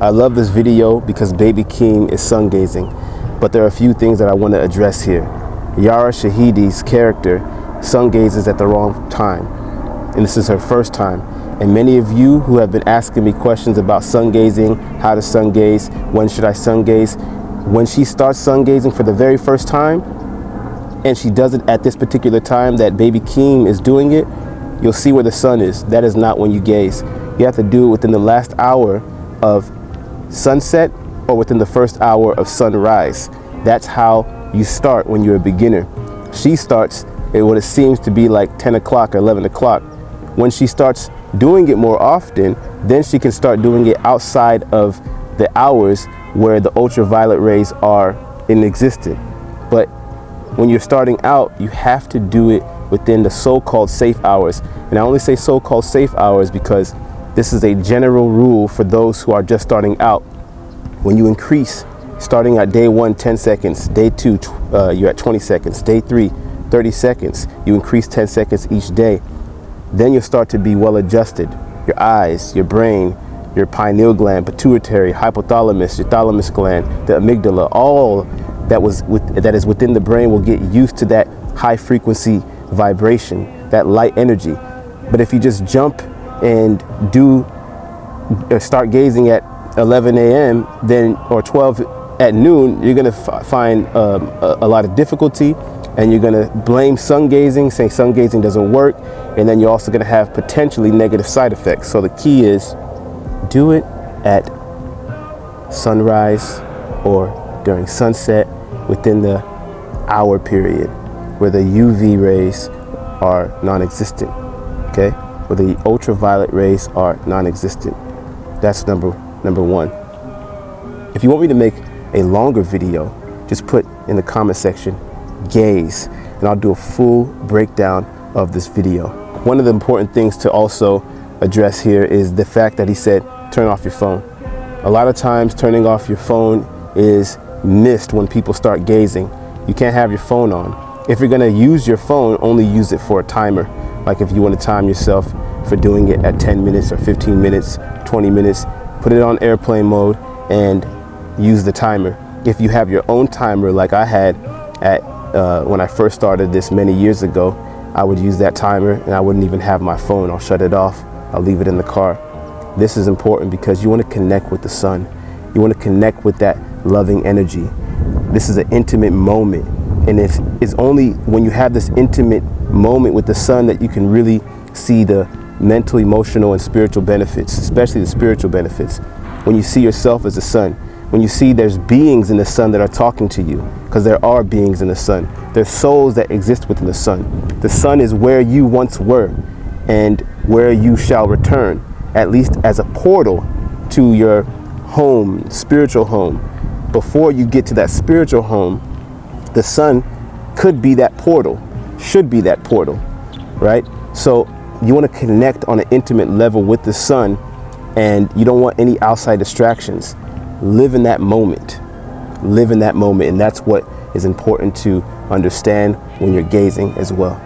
I love this video because baby Keem is sungazing, but there are a few things that I want to address here. Yarashahidi's character sungazes at the wrong time, and this is her first time. And many of you who have been asking me questions about sungazing, how to sungaze, when should I sungaze, when she starts sungazing for the very first time, and she does it at this particular time that baby Keem is doing it, you'll see where the sun is. That is not when you gaze. You have to do it within the last hour of sunset or within the first hour of sunrise. That's how you start when you're a beginner. She starts at what it seems to be like 10 o'clock or 11 o'clock. When she starts doing it more often, then she can start doing it outside of the hours where the ultraviolet rays are in existence. But when you're starting out, you have to do it within the so-called safe hours. And I only say so-called safe hours because this is a general rule for those who are just starting out. When you increase, starting at day 1, 10 seconds, day 2, you're at 20 seconds, day 3, 30 seconds, you increase 10 seconds each day, then you'll start to be well adjusted. Your eyes, your brain, your pineal gland, pituitary, hypothalamus, your thalamus gland, the amygdala, all that is within the brain will get used to that high frequency vibration, that light energy. But if you just jump and start gazing at 11 a.m. then or 12 at noon, you're going to find a lot of difficulty, and you're going to blame sungazing, saying sungazing doesn't work, and then you're also going to have potentially negative side effects. So the key is do it at sunrise or during sunset within the hour period where the UV rays are non-existent, okay? Where the ultraviolet rays are non-existent. That's number one. If you want me to make a longer video, just put in the comment section, gaze, and I'll do a full breakdown of this video. One of the important things to also address here is the fact that he said, turn off your phone. A lot of times turning off your phone is missed when people start gazing. You can't have your phone on. If you're gonna use your phone, only use it for a timer. Like if you want to time yourself for doing it at 10 minutes or 15 minutes, 20 minutes, put it on airplane mode and use the timer. If you have your own timer like I had when I first started this many years ago, I would use that timer and I wouldn't even have my phone. I'll shut it off. I'll leave it in the car. This is important because you want to connect with the sun. You want to connect with that loving energy. This is an intimate moment, and it's only when you have this intimate moment with the sun that you can really see the mental, emotional, and spiritual benefits, especially the spiritual benefits. When you see yourself as the sun, when you see there's beings in the sun that are talking to you, because there are beings in the sun. There's souls that exist within the sun. The sun is where you once were and where you shall return, at least as a portal to your home, spiritual home. Before you get to that spiritual home, the sun could be that portal, should be that portal, right? So you want to connect on an intimate level with the sun, and you don't want any outside distractions. Live in that moment. Live in that moment, and that's what is important to understand when you're gazing as well.